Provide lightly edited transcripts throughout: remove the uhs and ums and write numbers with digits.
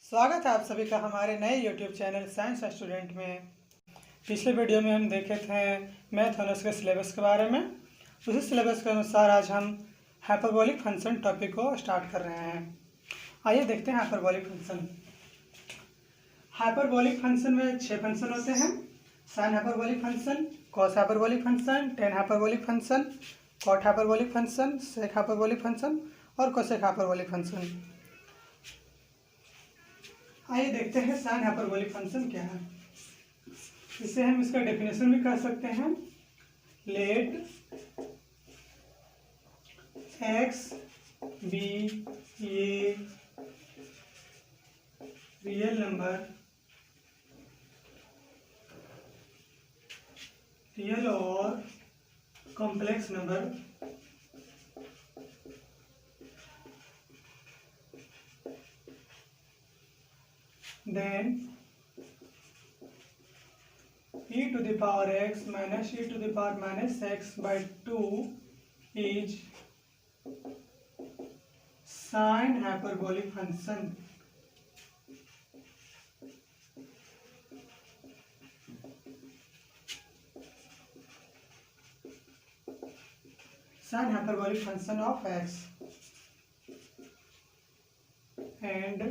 स्वागत है आप सभी का हमारे नए YouTube चैनल साइंस स्टूडेंट में। पिछले वीडियो में हम देखे थे मैथ ऑनर्स के सिलेबस के बारे में। उसी सिलेबस के अनुसार आज हम हाइपरबोलिक फंक्शन टॉपिक को स्टार्ट कर रहे हैं। आइए देखते हैं हाइपरबोलिक फंक्शन। हाइपरबोलिक फंक्शन में 6 फंक्शन होते हैं: sine hyperbolic function, cos hyperbolic function, tan hyperbolic function, cot hyperbolic function, sec hyperbolic function और कोसेक हाइपरबोलिक फंक्शन। आइए देखते हैं साइन हाइपरबोलिक फंक्शन क्या है। इसे हम इसका डेफिनेशन भी कर सकते हैं। Let x be a real number, real और complex number then e to the power x minus e to the power minus x by 2 is sine hyperbolic function. Sine hyperbolic function of x and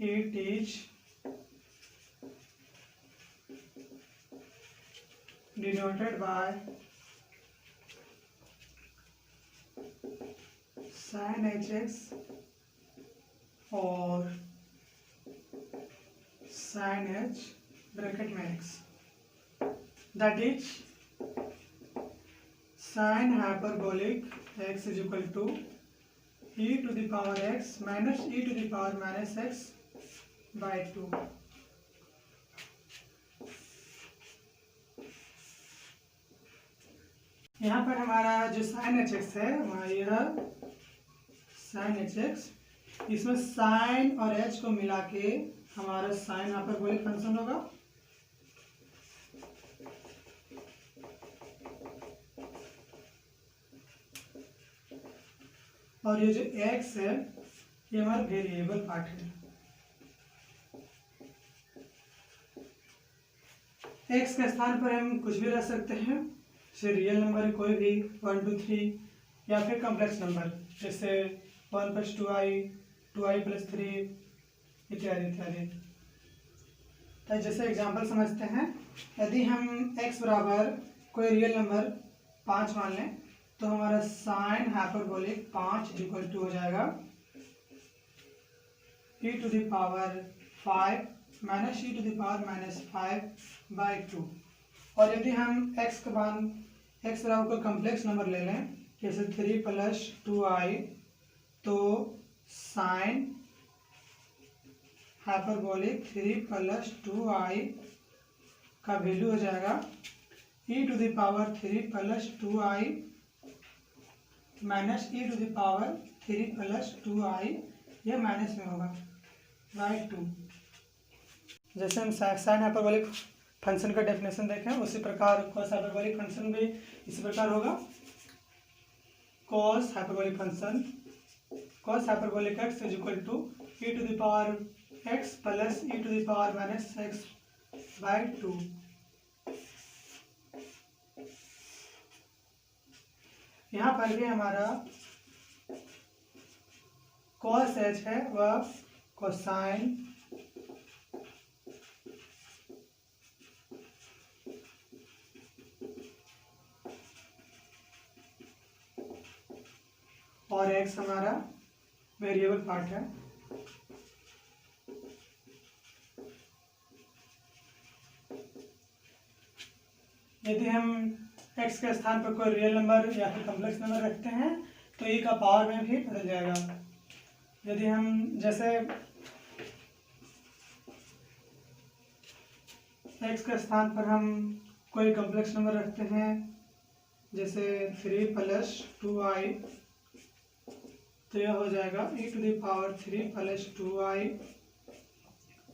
it is denoted by sin hx और sin h bracket में x, that is sin hyperbolic x is equal to e to the power x minus e to the power minus x by 2। यहाँ पर हमारा जो sine h x है यह sine h x, इसमें sign और H को मिला के हमारा साइन हाइपरबोलिक फंक्शन होगा। और ये जो एक्स है ये हमारा वेरिएबल पार्ट है। एक्स के स्थान पर हम कुछ भी रख सकते हैं, जैसे रियल नंबर कोई भी 1 2 3 या फिर कॉम्प्लेक्स नंबर जैसे 1 + 2i 2i + 3 इत्यादि इत्यादि। तो जैसे एग्जांपल समझते हैं, यदि हम x बराबर कोई रियल नंबर 5 मान लें तो हमारा साइन हाइपरबोलिक 5 = हो जाएगा e to the power 5 minus e to the power minus 5 by 2। और यदि हम x के मान x बराबर कोई कॉम्प्लेक्स नंबर ले लें जैसे 3 + 2i तो साइन हाइपरबोलिक 3 + 2i का वैल्यू हो जाएगा e to the power 3 + 2i minus e to the power 3 + 2i, यह माइनस में होगा by 2। जैसे हम साइन हाइपरबोलिक फंक्शन का डेफिनेशन देखें उसी प्रकार कॉस हाइपरबोलिक फंक्शन भी इसी प्रकार होगा। Cos hyperbolic function cos hyperbolic x is equal to e to the power x plus e to the power minus x by 2। यहाँ पर भी हमारा cos h है वह कोसाइन और x हमारा वेरिएबल पार्ट है। यदि हम x के स्थान पर कोई रियल नंबर या फिर कॉम्प्लेक्स नंबर रखते हैं तो e का पावर में भी बदल जाएगा। यदि हम जैसे x के स्थान पर हम कोई कॉम्प्लेक्स नंबर रखते हैं जैसे 3 + 2i तो यह हो जाएगा e to the power 3 + 2i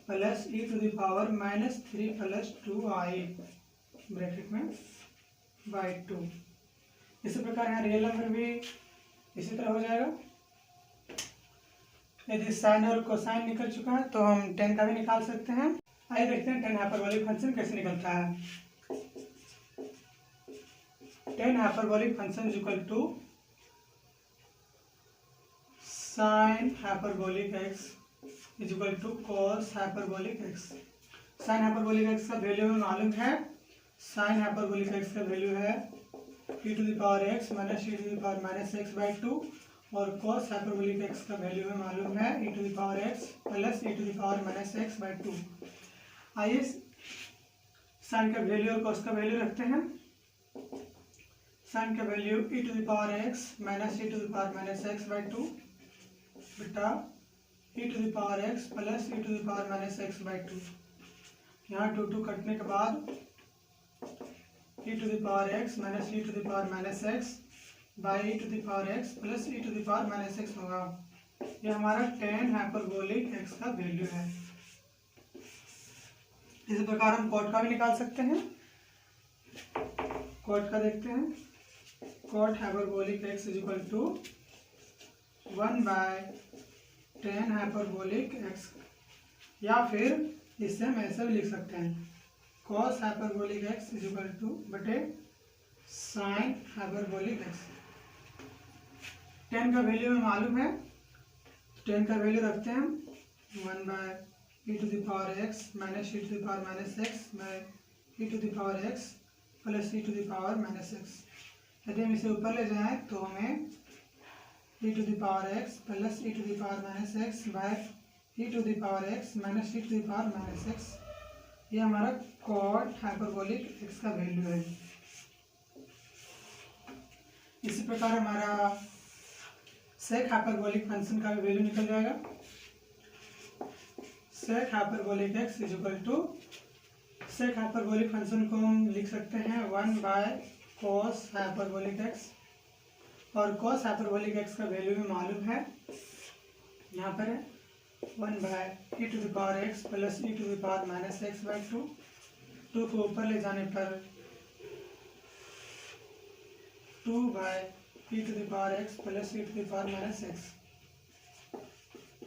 plus e to the power -3 + 2i bracket में by 2। इसी प्रकार यहाँ रियल नंबर भी इसी तरह हो जाएगा यदि साइन और कोसाइन निकल चुका है तो हम टेन का भी निकाल सकते हैं। आइए देखते हैं टेन हाइपरबोलिक फंक्शन कैसे निकलता है। Tan hyperbolic function is equal to sine hyperbolic x is equal to cos hyperbolic x. Sine hyperbolic x का वैल्यू हमें मालूम है। साइन हाइपरबोलिक एक्स का वैल्यू है e to the power x minus e to the power minus x by two, और cos hyperbolic x का value हमें मालूम है e to the power x plus e to the power minus x by to. आइए sine का value और cos का value रखते हैं। साइन का value e to the power x minus e to the power minus x by two बेटा e to the power x plus e to the power minus x by two. यहाँ two two कटने के बाद e to the power x minus e to the power minus x by e to the power x plus e to the power minus x होगा। ये हमारा ten hyperbolic x का value है। इसी प्रकार हम कॉट का भी निकाल सकते हैं। कॉट का देखते हैं। Cot hyperbolic x is equal to 1 by tan hyperbolic x, या फिर इससे हम ऐसा भी लिख सकते हैं cos hyperbolic x is equal to बटे साइन हाइपरबोलिक x। टेन का वैल्यू हमें मालूम है, टेन का वैल्यू रखते हैं हम 1 by e to the power x minus e to the power minus x by e to the power x plus e to the power minus x. यदि हम इसे ऊपर ले जाएं तो हमें e to the power x plus e to the power minus x by e to the power x minus e to the power minus x. ये हमारा कॉट हाइपरबोलिक x का वैल्यू है। इसी प्रकार हमारा सेक हाइपरबोलिक फंक्शन का value निकल जाएगा। Sec hyperbolic x is equal to, sec hyperbolic function को हम लिख सकते हैं 1 बाय कॉस हाइपरबोलिक x, और कॉस हाइपरबोलिक x का वैल्यू भी मालूम है। यहाँ पर है 1 by e to the power x plus e to the power minus x by two. Two को ऊपर ले जाने पर 2 by e to the power x plus e to the power minus x.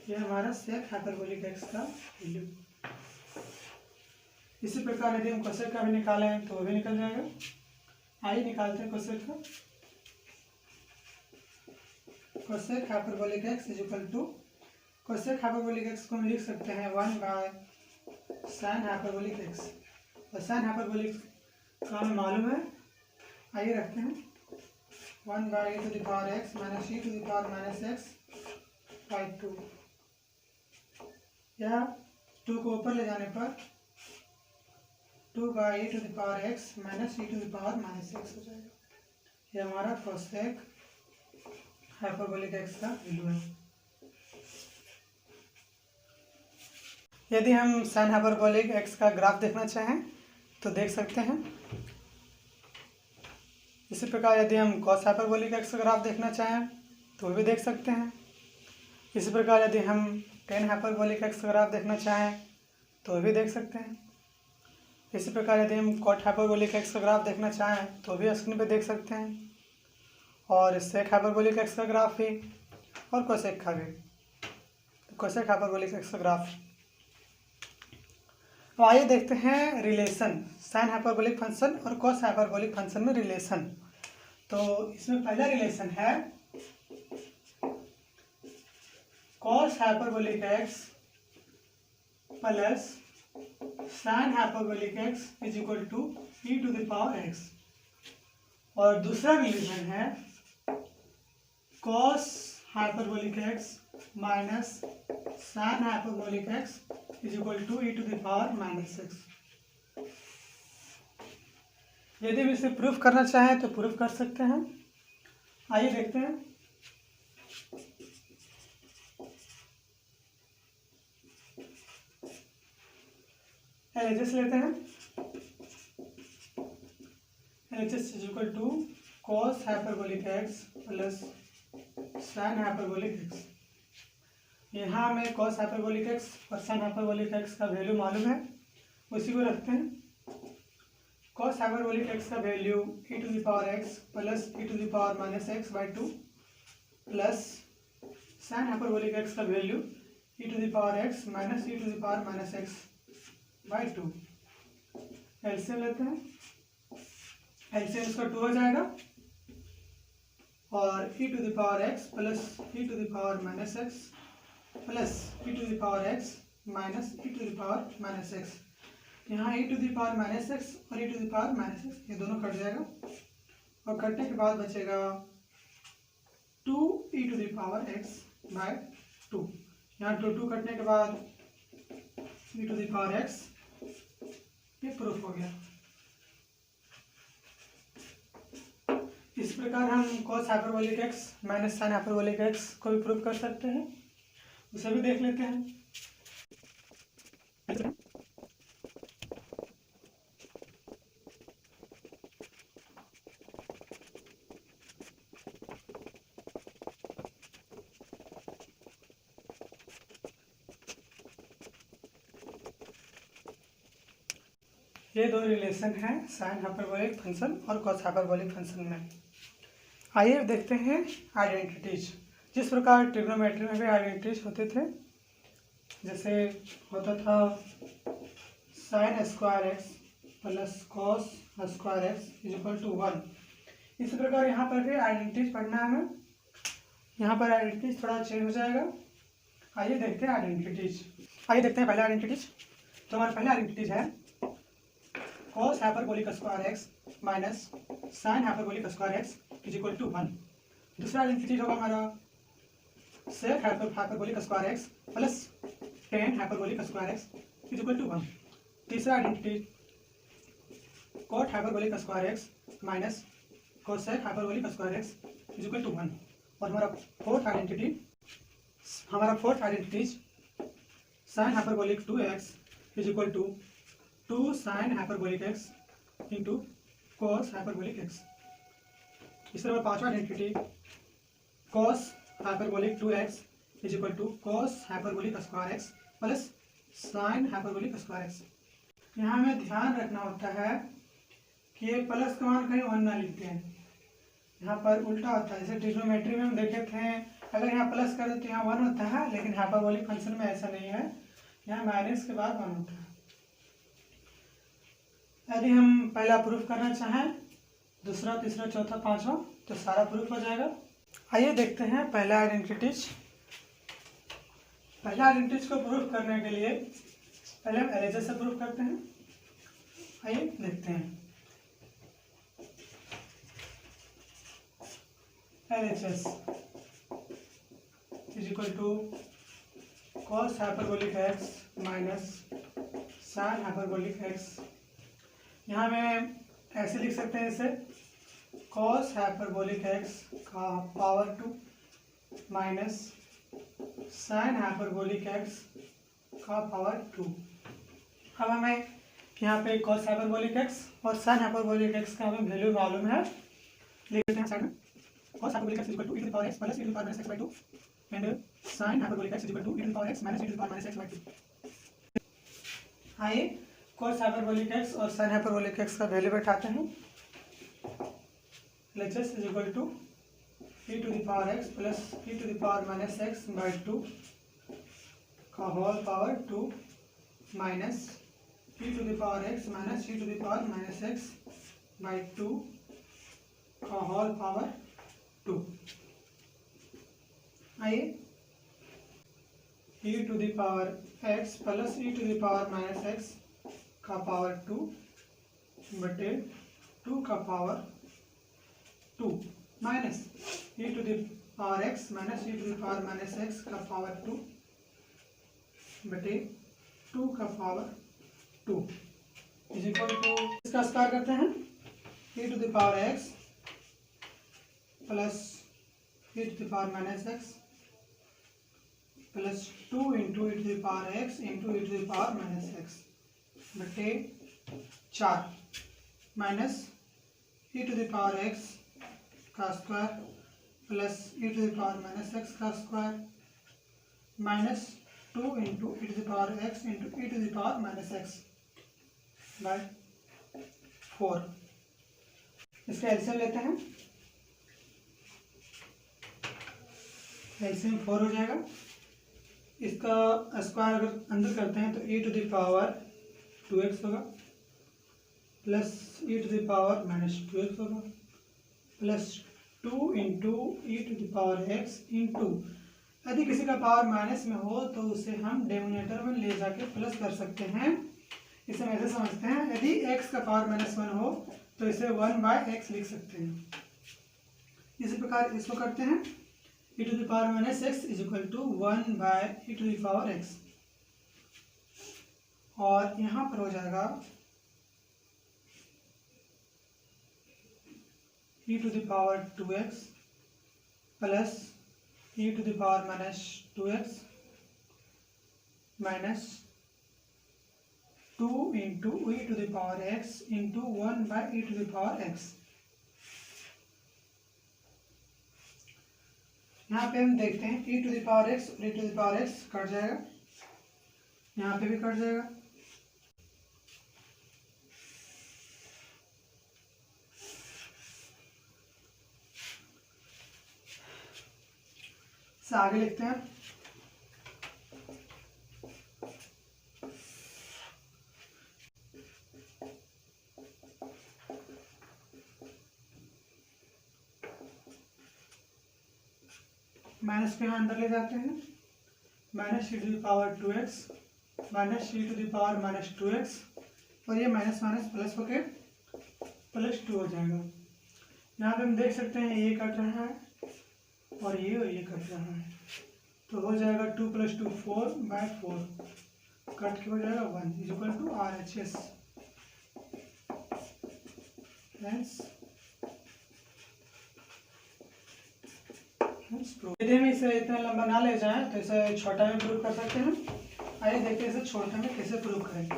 ये हमारा सेक हाइपरबोलिक x का value. इसी प्रकार यदि हम कोसेक का भी निकालें तो वो भी निकल जाएगा। आइए निकालते हैं कोसेक का। Cosec hyperbolic x is equal to, cosec hyperbolic x को हम लिख सकते हैं 1 बाय साइन हाइपरबोलिक x, और साइन हाइपरबोलिक का हमें मालूम है। आइए रखते हैं 1 by e to the power x minus e to the power minus x by two, या 2 को ऊपर ले जाने पर 2 by e to the power x minus e to the power minus x हो जाएगा। यह हमारा कोसेक हाइपरबोलिक x का वैल्यू है। यदि हम साइन हाइपरबोलिक x का ग्राफ देखना चाहें तो देख सकते हैं। इसी प्रकार यदि हम कॉस हाइपरबोलिक x का ग्राफ देखना चाहें तो भी देख सकते हैं। इसी प्रकार यदि हम टेन हाइपरबोलिक x का ग्राफ देखना चाहें तो भी देख सकते हैं। इसी प्रकार यदि हम कॉट हाइपरबोलिक x का ग्राफ देखना चाहें तो भी स्क्रीन पे देख सकते हैं, और सेक हाइपरबोलिक x का ग्राफ भी और कोसेक का भी। कोसेक हाइपरबोलिक x का ग्राफ। तो आइए देखते हैं रिलेशन साइन हाइपरबोलिक फंक्शन और कॉस हाइपरबोलिक फंक्शन में रिलेशन। तो इसमें पहला रिलेशन है cos hyperbolic x plus sine hyperbolic x is equal to e to the power x, और दूसरा रिलेशन है cos hyperbolic x minus sine hyperbolic x is equal to e to the power minus x. यदि हम इसे proof करना चाहें तो proof कर सकते हैं। आइए देखते हैं। LHS लेते हैं। LHS is equal to cos hyperbolic x plus sine hyperbolic x। यहाँ हमें कॉस हाइपरबोलिक x और साइन हाइपरबोलिक x का वैल्यू मालूम है, उसी को रखते हैं। कॉस हाइपरबोलिक x का value e to the power x plus e to the power minus x by two plus sine hyperbolic x का value e to the power x minus e to the power minus x by 2। LCM लेते हैं, LCM इसका 2 हो जाएगा और e to the power x plus e to the power minus x plus e to the power x minus e to the power minus x. यहाँ e to the power minus x और e to the power minus x ये दोनों cut जाएगा और कटने के बाद बचेगा 2 e to the power x by 2। यहाँ 2 कटने के बाद e to the power x, ये प्रूफ हो गया। इस प्रकार हम cos hyperbolic x minus sine hyperbolic x को भी प्रूफ कर सकते हैं, उसे भी देख लेते हैं। ये दो रिलेशन हैं साइन हाइपरबोलिक फंक्शन और कॉस हाइपरबोलिक फंक्शन में। आइए देखते हैं आइडेंटिटीज। जिस प्रकार ट्रिग्नोमेट्री में भी आइडेंटिटीज होते थे, जैसे होता था sine square x plus cos square x is equal to 1, इसी प्रकार यहाँ पर भी आइडेंटिटीज पढ़ना है हमें। यहाँ पर आइडेंटिटीज थोड़ा चेंज हो जाएगा। आइए देखते हैं आइडेंटिटीज। आइए देखते हैं पहला आइडेंटिटीज। तो हमारा पहला आइडेंटिटीज है cos hyperbolic square x minus sine hyperbolic square x is equal to 1। दूसरा आइडेंटिटी होगा हमारा sec hyperbolic square x plus tan hyperbolic square x is equal to 1। तीसरा identity cot hyperbolic square x minus cosec hyperbolic square x is equal to 1। और हमारा fourth identities sine hyperbolic 2x is equal to 2 sine hyperbolic x into cos hyperbolic x। इस तरह पांचवा identity cos hyperbolic 2x is equal to cos hyperbolic square x plus sine hyperbolic square x। यहाँ हमें ध्यान रखना होता है कि ये प्लस का मान कहीं 1 ना लिखते हैं, यहाँ पर उल्टा होता है। जैसे ट्रिग्नोमेट्री में हम देखे थे, अगर यहाँ प्लस कर दे तो यहाँ 1 होता है, लेकिन हाइपरबोलिक फंक्शन में ऐसा नहीं है, यहाँ माइनस के बाद 1 होता है। यदि हम पहला प्रूफ करना चाहें, दूसरा, तीसरा, चौथा, पांचवा, तो सारा प्रूफ हो जाएगा। आइए देखते हैं पहला आइडेंटिटीज। पहला आइडेंटिटीज को प्रूफ करने के लिए पहले हम एलएचएस से प्रूफ करते हैं। आइए देखते हैं LHS is equal to cos hyperbolic x minus sine hyperbolic x. यहाँ में ऐसे लिख सकते हैं इसे cos हाइपरबोलिक x का power 2 minus sine hyperbolic x का पावर 2। अब हमें यहाँ पे cos हाइपरबोलिक x और साइन हाइपरबोलिक x का हमें वैल्यू मालूम है, लिख लेते हैं साइड में। cos hyperbolic x is equal to e to the power x plus e to the power minus x by 2 and sine hyperbolic x is equal to e to the power x minus e to the power minus x by 2। आइए cos hyperbolic x और sin hyperbolic x का value बैठाते हैं। LHS is equal to e to the power x plus e to the power minus x by 2 का whole power 2 minus e to the power x minus e to the power minus x by 2 का whole power 2। आइए e to the power x plus e to the power minus x का power 2 बटे 2 का power 2 minus e to the power x minus e to the power minus x का power 2 बटे 2 का power 2 is equal to, इसका square करते हैं, e to the power x plus e to the power minus x plus 2 into e to the power x into e to the power minus x बटे 4 minus e to the power x का square plus e to the power minus x का square minus 2 into e to the power x into e to the power minus x by 4। इसका LCM लेते हैं। LCM 4 हो जाएगा। इसका square अगर अंदर करते हैं तो e to the power 2x होगा plus e to the power minus 2x होगा plus 2 into e to the power x into, यदि किसी का पावर माइनस में हो तो उसे हम डिनोमिनेटर में ले जाके प्लस कर सकते हैं। इसे हम ऐसे समझते हैं, यदि x का पावर -1 हो तो इसे 1/x लिख सकते हैं। इसी प्रकार इसको करते हैं, e to the power -x is equal to 1/e to the power x, और यहाँ पर हो जाएगा e to the power 2x plus e to the power -2x minus 2 into e to the power x into 1/e to the power x। यहाँ पे हम देखते हैं e to the power x और e to the power x cut जाएगा, यहाँ पे भी कट जाएगा। से आगे लिखते हैं, माइनस को यहाँ अंदर ले जाते हैं, minus e to the power 2x minus e to the power -2x, और ये माइनस माइनस प्लस होके +2 हो जाएगा। यहाँ पे हम देख सकते हैं ये कट रहा है और ये कट रहा है, तो हो जाएगा 2 + 2 4/4, कट के हो जाएगा 1 इज इक्वल टू RHS। यदि हम इसे इतना लंबा ना ले जाएं तो इसे छोटा में प्रूव कर सकते हैं। आइए देखते हैं इसे छोटे में कैसे प्रूव करेंगे।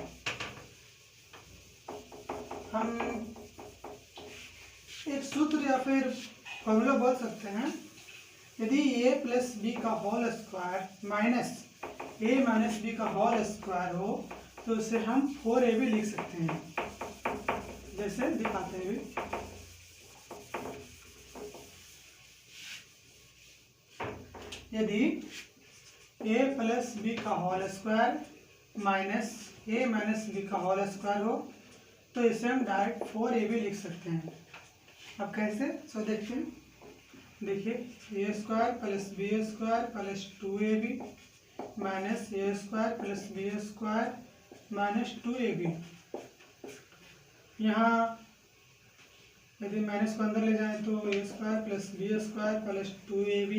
हम एक सूत्र या फिर फॉर्मूला बोल सकते हैं, यदि a प्लस बी का whole square minus a minus b का होल स्क्वायर हो तो उसे हम 4ab लिख सकते हैं, जैसे दिखाते हैं। यदि a प्लस बी का whole square minus a minus b का होल स्क्वायर हो तो इसे हम डायरेक्ट 4ab लिख सकते हैं। अब कैसे, सो देखते हैं। देखिए a square plus b square plus 2ab minus a square plus b square minus 2ab। यहाँ यदि माइनस को अंदर ले जाएं तो a square plus b square plus 2ab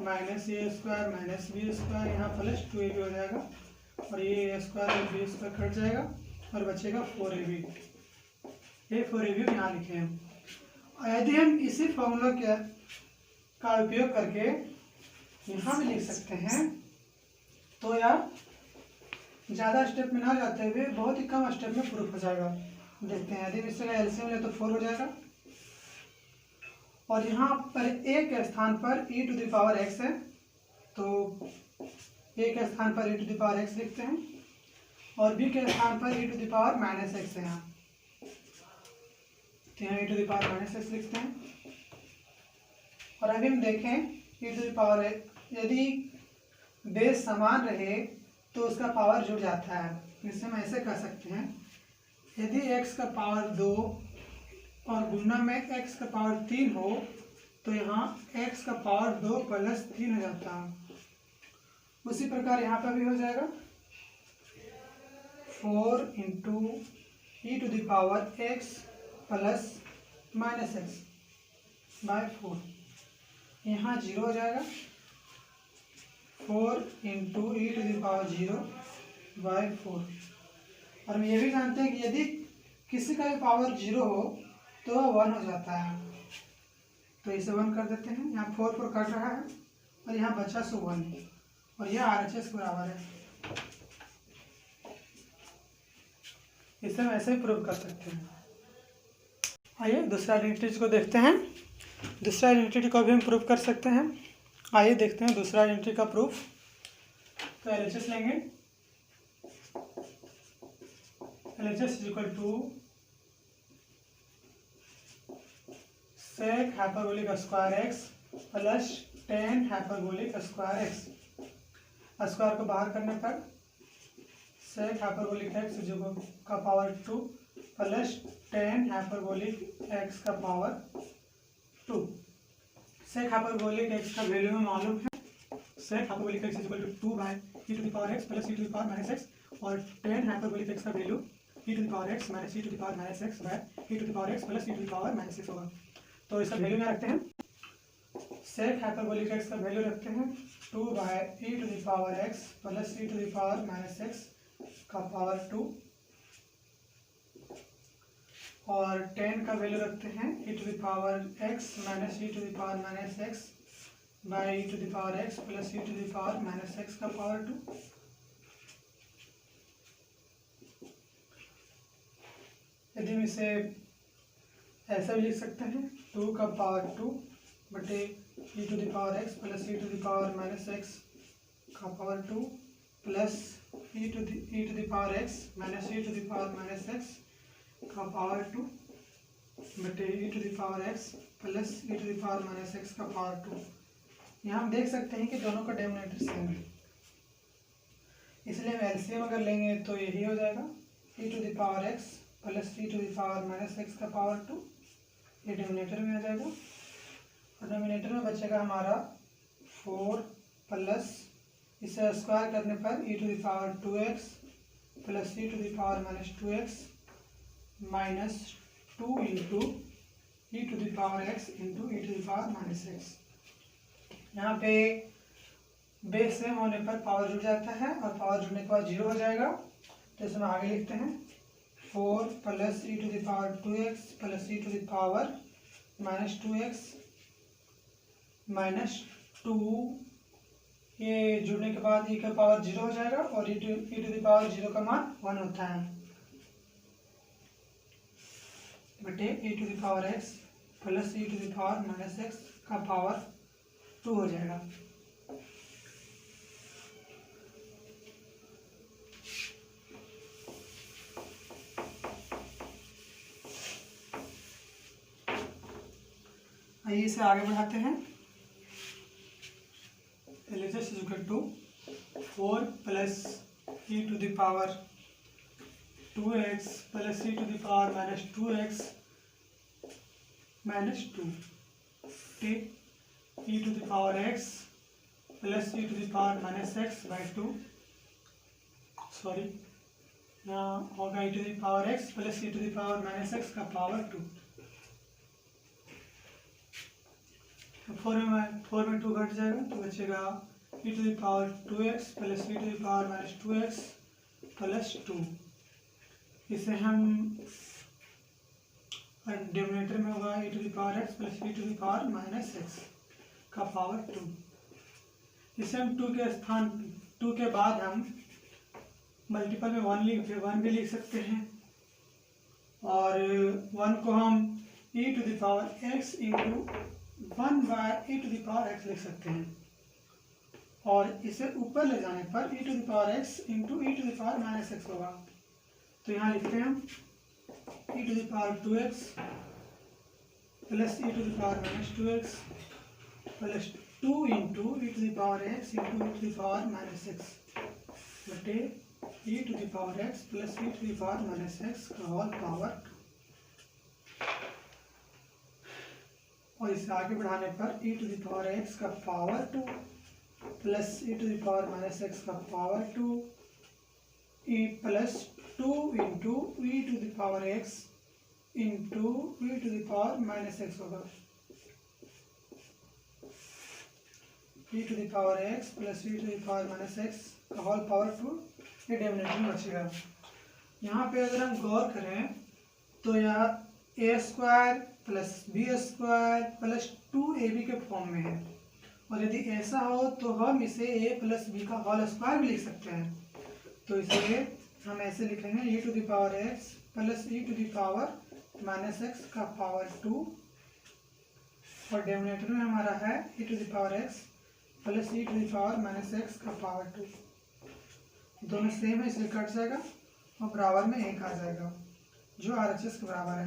minus a square minus b square, यहाँ प्लस 2ab हो जाएगा, और ये a स्क्वायर और बी स्क्वायर कट जाएगा और बचेगा 4ab। ये 4ab यहाँ लिखे हैं। और यदि हम इसी फॉर्मूला का उपयोग करके यहाँ भी लिख सकते हैं तो यार ज़्यादा स्टेप में ना जाते हुए बहुत ही कम स्टेप में प्रूफ हो जाएगा। देखते हैं, यदि इसका एलसीएम ले तो 4 हो जाएगा, और यहाँ पर a के स्थान पर e to the power x है तो a के स्थान पर e to the power x लिखते हैं, और b के स्थान पर e to the power -x है यहाँ, तो यहाँ e to the power -x लिखते हैं। और अभी हम देखें e टू द पावर, यदि बेस समान रहे तो उसका पावर जुड़ जाता है। इससे हम ऐसे कर सकते हैं, यदि x का पावर 2 और गुणा में x का पावर 3 हो तो यहाँ x का पावर 2 + 3 हो जाता है। उसी प्रकार यहाँ पर भी हो जाएगा 4 into e to the power x plus -x/4, यहाँ 0 हो जाएगा, 4 into e to the power 0/4। और हम ये भी जानते हैं कि यदि किसी का भी पावर 0 हो तो 1 हो जाता है, तो इसे 1 कर देते हैं। यहाँ 4 कट रहा है और यहाँ बचा 1, और यह RHS बराबर है। इसे हम ऐसे ही प्रूव कर सकते हैं। आइए दूसरा आइडेंटिटी को देखते हैं। दूसरा आइडेंटिटी को भी हम प्रूव कर सकते हैं। आइए देखते हैं दूसरा आइडेंटिटी का प्रूफ। तो LHS लेंगे, LHS is equal to sec hyperbolic square x plus tan hyperbolic square x. Square को बाहर करने पर सेक हाइपरबोलिक एक्स का power 2 plus tan hyperbolic x का पावर 2। सेक हाइपरबोलिक एक्स का वैल्यू में मालूम है, sec hyperbolic x equal to 2 by e to the power x plus e to the power minus x, और tan hyperbolic x का value e to the power x minus e to the power minus x by e to the power x plus e to the power minus x होगा। तो इसका value क्या रखते हैं, sec hyperbolic x का value रखते हैं 2 by e to the power x plus e to the power minus x का पावर 2, और 10 का वैल्यू रखते हैं e to the power x minus e to the power minus x by e to the power x plus e to the power minus x का power 2। यदि हम इसे ऐसा भी लिख सकते हैं 2 का पावर 2 बटे e to the power x plus e to the power minus x का power 2 plus e to the power x minus e to the power minus x का पावर 2 बटे e to the power x plus e to the power minus x का power 2। यहाँ हम देख सकते हैं कि दोनों का डिनोमिनेटर सेम है, इसलिए हम एलसीएम अगर लेंगे तो यही हो जाएगा e to the power x plus e to the power minus x का पावर 2, ये डिनोमिनेटर में आ जाएगा, और डिनोमिनेटर में बचेगा हमारा 4 प्लस इसे स्क्वायर करने पर e to the power 2x plus e to the power minus 2x minus 2 into e to the power x into e to the power minus x. यहाँ पे बेस सेम होने पर पावर जुड़ जाता है, और पावर जुड़ने के बाद 0 हो जाएगा, तो इसमें आगे लिखते हैं 4 plus e to the power 2x plus e to the power minus 2x minus 2, ये जुड़ने के बाद e का पावर 0 हो जाएगा, और ई टू द पावर 0 का मान 1 होता है, बटे e to the power x plus e to the power minus x का पावर 2 हो जाएगा। आइए इसे आगे बढ़ाते हैं। LHS is equal to 4 plus e to the power 2x plus e to the power minus 2x minus 2 e to the power x plus e to the power minus x by 2, sorry यहाँ होगा e to the power x plus e to the power minus x का power 2। 4 में 2 घट जाएगा, तो बचेगा e to the power 2x plus e to the power minus 2x plus 2। इसे हम डिनोमिनेटर में होगा e to the power x plus e to the power minus x का पावर 2। इसे हम 2 के स्थान 2 के बाद हम मल्टीपल में 1 भी लिख सकते हैं, और 1 को हम e to the power x into 1 by e to the power x लिख सकते हैं, और इसे ऊपर ले जाने पर e to the power x into e to the power minus x होगा। तो यहाँ लिखते हैं हम e to the power 2x plus e to the power minus 2x plus 2 into e to the power x into e to the power minus x बटे e to the power x plus e to the power minus x का whole power 2। और इसे आगे बढ़ाने पर e to the power x का power 2 plus e to the power minus x का power 2 e plus 2 into e to the power x into e to the power minus x होगा, e to the power x plus e to the power minus x का whole power 2, ये denominator में बचेगा। यहाँ पे अगर हम गौर करें तो यहाँ a square plus b square plus 2ab के फॉर्म में है, और यदि ऐसा हो तो हम इसे a प्लस बी का होल स्क्वायर भी लिख सकते हैं। तो इसलिए हम ऐसे लिखेंगे e to the power x plus e to the power minus x का पावर 2, और डिनोमिनेटर में हमारा है e to the power x plus e to the power minus x का पावर 2। दोनों सेम है इसलिए कट जाएगा, और बराबर में 1 आ जाएगा जो RHS के बराबर है।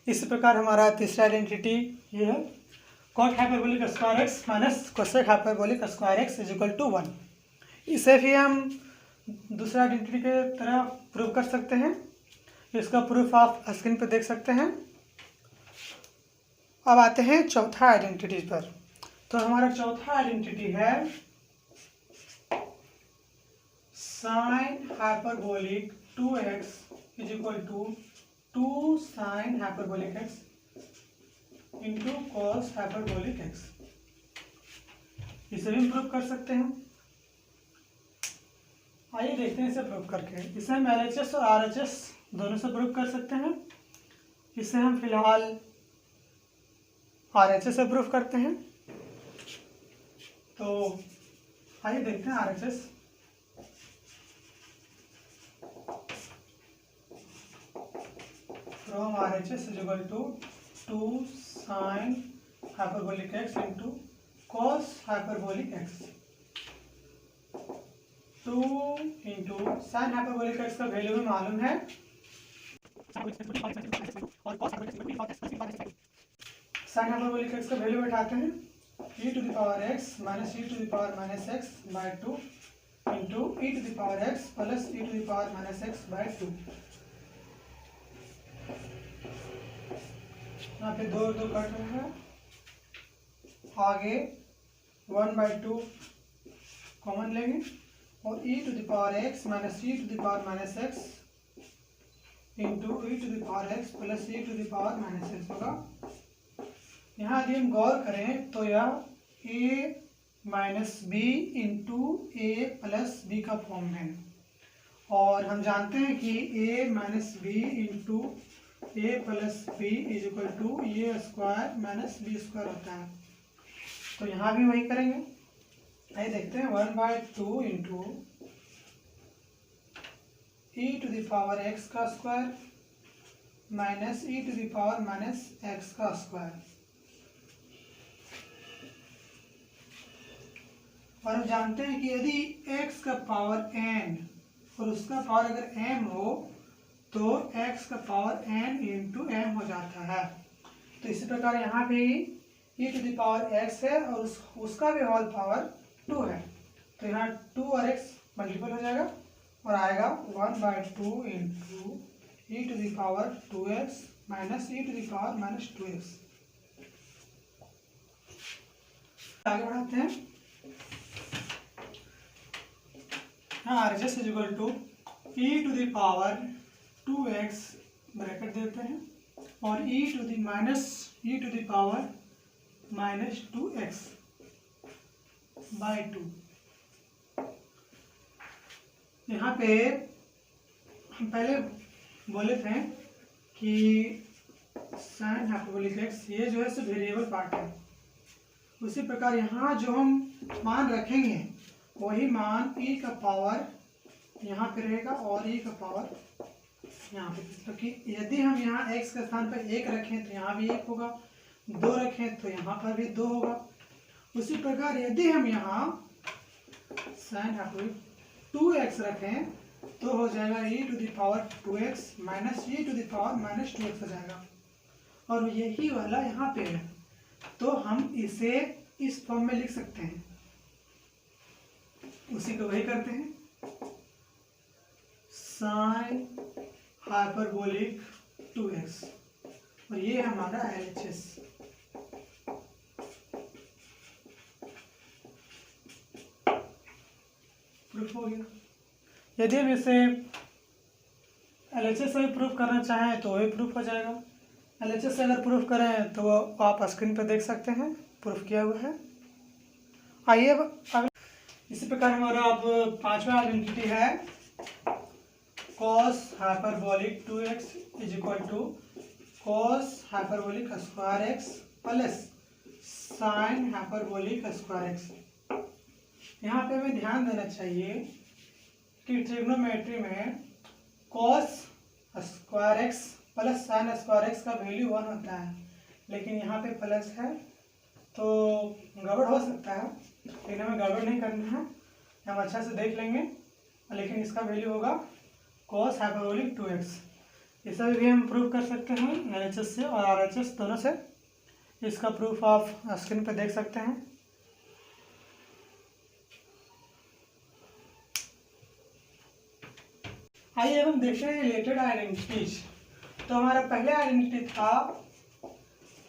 इसी प्रकार हमारा तीसरा आइडेंटिटी ये है cot hyperbolic square x minus cosec hyperbolic square x is equal to 1। इसे भी हम दूसरा आइडेंटिटी के तरह प्रूव कर सकते हैं। इसका प्रूफ आप स्क्रीन पर देख सकते हैं। अब आते हैं चौथा आइडेंटिटी पर। तो हमारा चौथा आइडेंटिटी है sine hyperbolic 2x is equal to 2 sine hyperbolic x into cos hyperbolic x। इसे भी प्रूव कर सकते हैं। आइए देखते हैं इसे प्रूव करके। इसे हम LHS और RHS दोनों से प्रूव कर सकते हैं। इसे हम फिलहाल RHS से प्रूव करते हैं। तो आइए देखते हैं RHS। From RHS is equal to 2 sine hyperbolic x into cos hyperbolic x। 2 into sine hyperbolic x का वैल्यू भी मालूम है साइन हाइपरबोलिक x का वैल्यू बैठाते हैं e to the power x minus e to the power minus x by 2 into e to the power x plus e to the power minus x by 2। यहाँ पे 2 2 cut रहे हैं। आगे 1/2 common लेंगे और e to the power x minus e to the power minus x into e to the power x plus e to the power minus x होगा। यहाँ यदि हम गौर करें तो यह a minus b into a plus b का form है और हम जानते हैं कि a minus b into a plus b is equal to a square minus b square होता है। तो यहाँ भी वही करेंगे। आइए देखते हैं 1/2 into e to the power x का square minus e to the power minus x का स्क्वायर। और हम जानते हैं कि यदि x का पावर n और उसका पावर अगर m हो तो x का पावर n इंटू m हो जाता है। तो इसी प्रकार यहाँ भी e to the power x है और उसका भी होल पावर 2 है। तो यहाँ 2 और x मल्टीपल हो जाएगा और आएगा 1/2 into e to the power 2x minus e to the power minus 2x। आगे बढ़ाते हैं। यहाँ RHS is equal to e to the power 2x bracket देते हैं और e to the power minus 2x by 2। यहाँ पे हम पहले बोले थे कि साइन हाइपरबोलिक x ये जो है सो वेरिएबल पार्ट है। उसी प्रकार यहाँ जो हम मान रखेंगे वही मान e का पावर यहाँ पे रहेगा और e का पावर यहाँ पे। क्योंकि तो यदि हम यहाँ x के स्थान पर 1 रखें तो यहाँ भी 1 होगा, 2 रखें तो यहाँ पर भी 2 होगा। उसी प्रकार यदि हम यहाँ साइन हाइपरबोलिक 2x रखें तो हो जाएगा e to the power 2x minus e to the power minus 2x हो जाएगा और यही वाला यहाँ पे है। तो हम इसे इस फॉर्म में लिख सकते हैं। उसी को वही करते हैं साइन हाइपरबोलिक 2x और ये हमारा LHS। प्रूफ हो गया। यदि हम इसे LHS से प्रूफ करना चाहें तो वही प्रूफ हो जाएगा। LHS से अगर प्रूफ करें तो वो आप स्क्रीन पर देख सकते हैं, प्रूफ किया हुआ है। आइए अब इसी प्रकार हमारा अब पांचवा आइडेंटिटी है cos hyperbolic 2x is equal to cos hyperbolic square x plus sine hyperbolic square x। यहाँ पे हमें ध्यान देना चाहिए कि ट्रिग्नोमेट्री में cos square x plus sine square x का वैल्यू 1 होता है, लेकिन यहाँ पे प्लस है तो गड़बड़ हो सकता है, लेकिन हमें गड़बड़ नहीं करना है। हम अच्छा से देख लेंगे, लेकिन इसका वैल्यू होगा cos हाइपरबोलिक 2x। इसे भी हम प्रूव कर सकते हैं LHS से और RHS दोनों से। इसका प्रूफ आप स्क्रीन पर देख सकते हैं। आइए हम देखते हैं रिलेटेड आइडेंटिटीज। तो हमारा पहला आइडेंटिटी था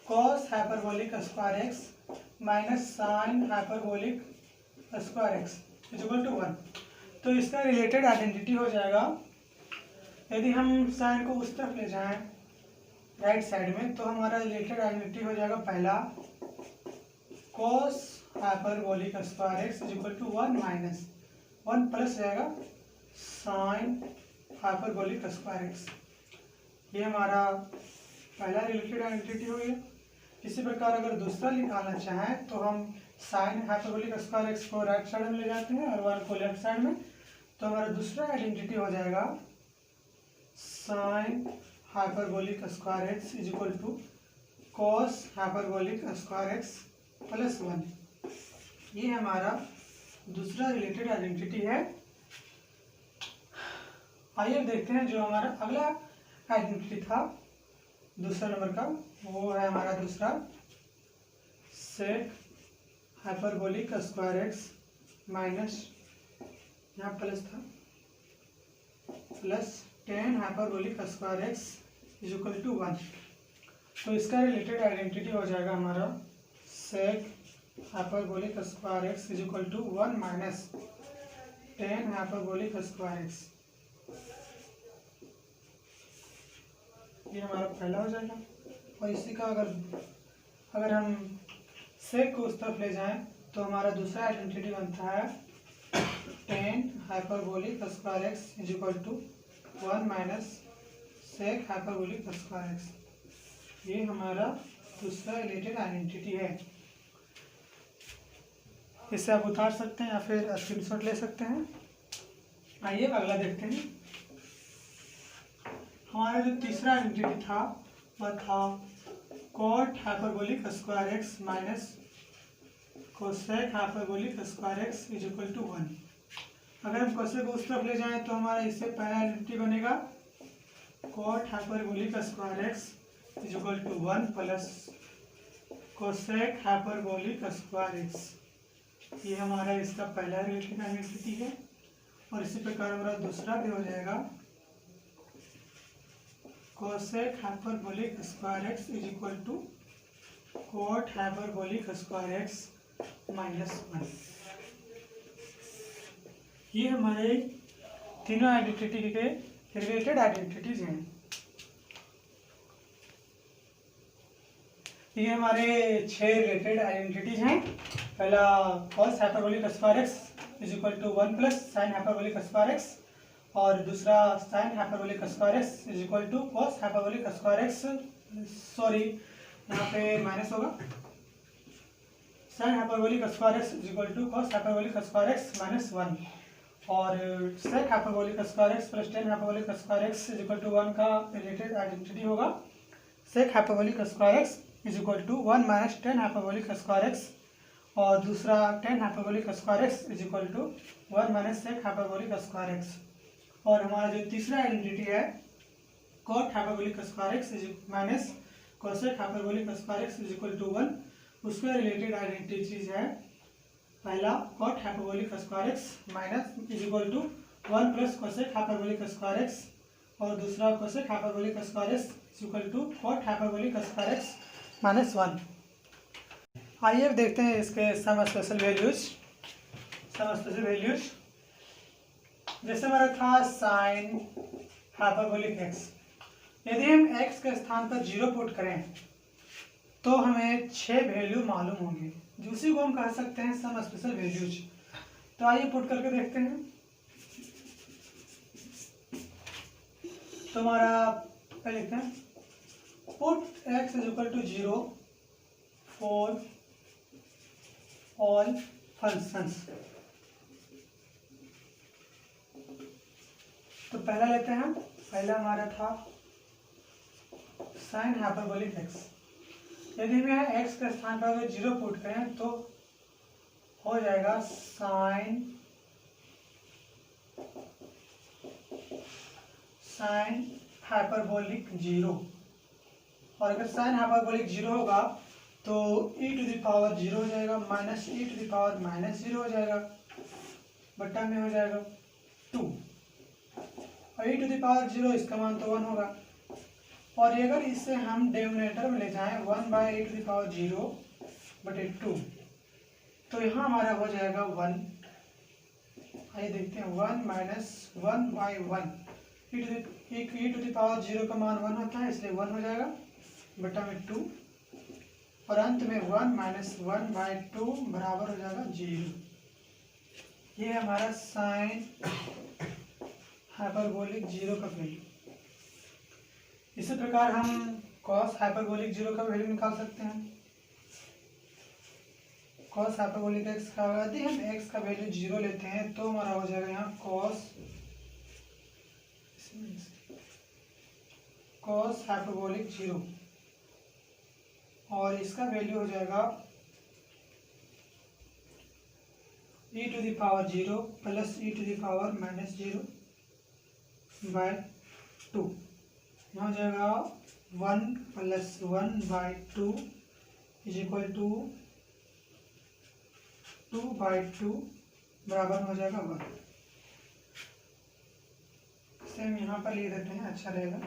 cos hyperbolic square x minus sine hyperbolic square x equal to 1। तो इसका रिलेटेड आइडेंटिटी हो जाएगा, यदि हम साइन को उस तरफ ले जाएं राइट साइड में, तो हमारा रिलेटेड आइडेंटिटी हो जाएगा पहला cos hyperbolic square x equal to 1 minus 1 plus जाएगा साइन हाइपरबोलिक स्क्वायर एक्स। ये हमारा पहला रिलेटेड आइडेंटिटी हो गया। इसी प्रकार अगर दूसरा निकालना चाहें तो हम साइन हाइपरबोलिक स्क्वायर एक्स को राइट साइड में ले जाते हैं और 1 को लेफ्ट साइड में। तो हमारा दूसरा आइडेंटिटी हो जाएगा sine hyperbolic square x is equal to cos hyperbolic square x plus 1। ये हमारा दूसरा रिलेटेड आइडेंटिटी है। आइए देखते हैं जो हमारा अगला आइडेंटिटी था दूसरा नंबर का, वो है हमारा दूसरा sec hyperbolic square x minus, यहाँ प्लस था, plus tan hyperbolic square x is equal to 1। तो इसका रिलेटेड आइडेंटिटी हो जाएगा हमारा sec hyperbolic square x is equal to 1 minus tan hyperbolic square x. ये हमारा पहला हो जाएगा। और इसी का अगर हम सेक को उस तरफ ले जाएं तो हमारा दूसरा आइडेंटिटी बनता है tan hyperbolic square x is equal to 1 minus sec hyperbolic square x. ये हमारा दूसरा रिलेटेड आइडेंटिटी है। इसे आप उतार सकते हैं या फिर स्क्रीनशॉट ले सकते हैं। आइए अगला देखते हैं। हमारा जो तीसरा आइडेंटिटी था वह था cot hyperbolic square x minus cosec hyperbolic square x is equal to 1। अगर हम कोसेक को उस तरफ ले जाएं तो हमारा इससे पहला आइडेंटिटी बनेगा cot hyperbolic square x is equal to 1 plus cosec hyperbolic square x. ये हमारा इसका पहला रिलेटेड आइडेंटिटी है। और इसी प्रकार हमारा दूसरा भी हो जाएगा cosec hyperbolic square x is equal to cot hyperbolic square x minus 1। ये हमारे तीनों आइडेंटिटी के रिलेटेड आइडेंटिटीज हैं। ये हमारे 6 रिलेटेड आइडेंटिटीज हैं। पहला cos hyperbolic square x is equal to 1 plus sine hyperbolic square x, और दूसरा sine hyperbolic square x is equal to cos hyperbolic square x, sorry यहाँ पे माइनस होगा, sine hyperbolic square x is equal to cos hyperbolic square x minus 1। और sec hyperbolic square x plus tan hyperbolic square x is equal to 1 का related identity होगा sec hyperbolic square x is equal to 1 minus tan hyperbolic square x, और दूसरा tan hyperbolic square x is equal to 1 minus sec hyperbolic square x. और हमारा जो तीसरा identity है cot hyperbolic square x is minus cosec hyperbolic square x is equal to 1, उसका related identities है पहला cot hyperbolic square x minus is equal to 1 plus cosec hyperbolic square x, और दूसरा cosec hyperbolic square x is equal to cot hyperbolic square x minus 1। आइए देखते हैं इसके some special values. जैसे हमारा था साइन हाइपरबोलिक एक्स, यदि हम x के स्थान पर 0 पुट करें तो हमें 6 वैल्यू मालूम होंगे, उसी को हम कह सकते हैं सम स्पेशल वैल्यूज। तो आइए पुट करके देखते हैं। तो हमारा पहले लिखते हैं put x is equal to 0 for all functions. तो पहला लेते हैं हम, पहला हमारा था साइन हाइपरबोलिक एक्स। यदि हम यहाँ एक्स के स्थान पर अगर 0 पुट करें तो हो जाएगा साइन हाइपरबोलिक 0। और अगर साइन हाइपरबोलिक 0 होगा तो e⁻0 हो जाएगा माइनस e⁻−0 हो जाएगा, बट्टा में हो जाएगा 2। और e⁻0 इसका मान तो 1 होगा। और अगर इससे हम डिनोमिनेटर में ले जाएं 1/e⁻0/2 तो यहाँ हमारा हो जाएगा 1। आइए देखते हैं 1 माइनस 1/1 e⁻0 का मान 1 होता है इसलिए 1 हो जाएगा, बटा में 2। और अंत में 1 माइनस 1/2 बराबर हो जाएगा 0। ये हमारा साइन हाइपरबोलिक 0 का वैल्यू। इसी प्रकार हम कॉस हाइपरबोलिक 0 का वैल्यू निकाल सकते हैं। कॉस हाइपरबोलिक x का, यदि हम x का वैल्यू 0 लेते हैं तो हमारा हो जाएगा यहाँ कॉस हाइपरबोलिक 0 और इसका वैल्यू हो जाएगा e⁻0 प्लस e⁻−0/2। यहाँ हो जाएगा 1 + 1/2 = 2/2 बराबर हो जाएगा 1। सेम यहाँ पर लिख देते हैं, अच्छा रहेगा।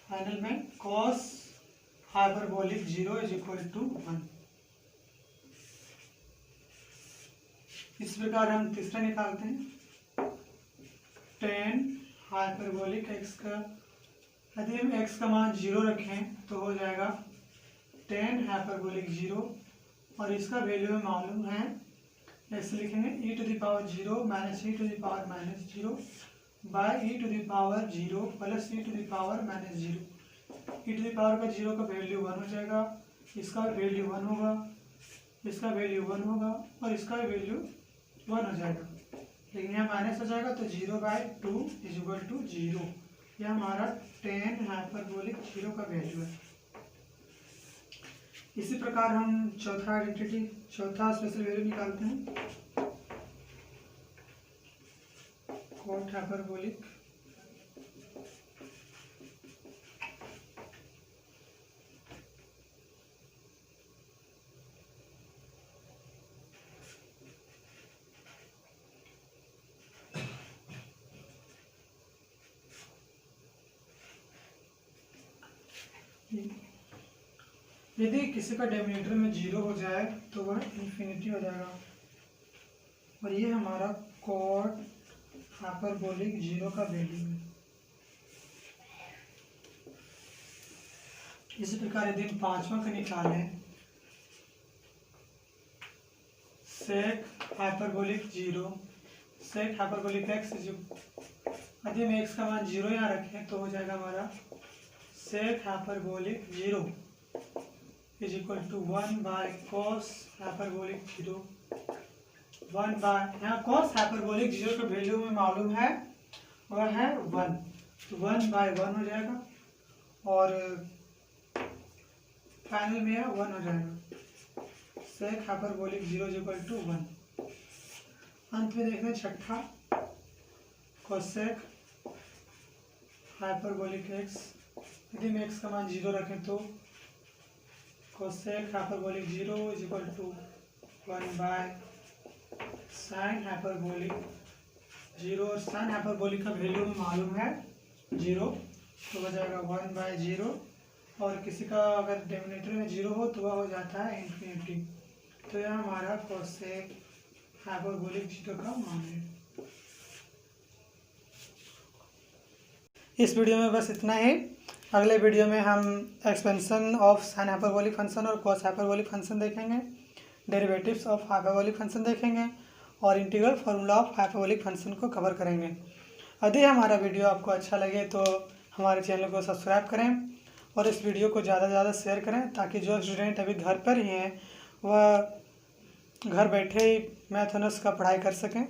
फाइनल में कॉस हाइपरबोलिक 0 = 1। इस प्रकार हम तीसरा निकालते हैं tan हाइपरबोलिक x का। यदि हम x का मान 0 रखें तो हो जाएगा tan हाइपरबोलिक 0 और इसका वैल्यू हमें मालूम है, ऐसे लिखेंगे e⁻0 minus e⁻−0/e⁻0 plus e⁻−0। का 0 का वैल्यू 1 हो जाएगा, इसका वैल्यू 1 होगा, इसका वैल्यू 1 होगा और इसका वैल्यू 1 हो जाएगा। लेकिन यहाँ माइनस हो जाएगा तो 0/2 = 0। यह हमारा tan हाइपरबोलिक 0 का वैल्यू है। इसी प्रकार हम चौथा स्पेशल वैल्यू निकालते हैं कॉट हाइपरबोलिक। यदि किसी का डिनोमिनेटर में 0 हो जाए तो वह इन्फिनिटी हो जाएगा। और ये हमारा कॉट हाइपरबोलिक 0 का वैल्यू है। इसी प्रकार यदि हम पांचवा का निकालें sec hyperbolic 0 sec hyperbolic x, यदि हम x का मान 0 यहाँ रखें तो हो जाएगा हमारा सेक हाइपरबोलिक 0 = 1/cos हाइपरबोलिक 0 यहाँ cos हाइपरबोलिक 0 का वैल्यू में मालूम है वह है 1, तो 1/1 हो जाएगा और फाइनल में 1 हो जाएगा। Sec hyperbolic 0 = 1। अंत में देखना छठा कोसेक हाइपरबोलिक x। यदि हम x का मान 0 रखें तो कोसेक हाइपरबोलिक 0 = 1/sin हाइपरबोलिक 0 और साइन हाइपरबोलिक का वैल्यू में मालूम है 0, तो हो जाएगा 1/0। और किसी का अगर डिनोमिनेटर में 0 हो तो वह हो जाता है इन्फिनिटी। तो यह हमारा कोसेक हाइपरबोलिक 0 का मान है। इस वीडियो में बस इतना ही। अगले वीडियो में हम expansion of sine hyperbolic function और कॉस हाइपरबोलिक फंक्शन देखेंगे, डेरिवेटिव्स ऑफ हाइपरबोलिक फंक्शन देखेंगे और integral formula of hyperbolic function को कवर करेंगे। यदि हमारा वीडियो आपको अच्छा लगे तो हमारे चैनल को सब्सक्राइब करें और इस वीडियो को ज़्यादा से ज़्यादा शेयर करें ताकि जो स्टूडेंट अभी घर पर ही हैं वह घर बैठे ही मैथ ऑनर्स का पढ़ाई कर सकें।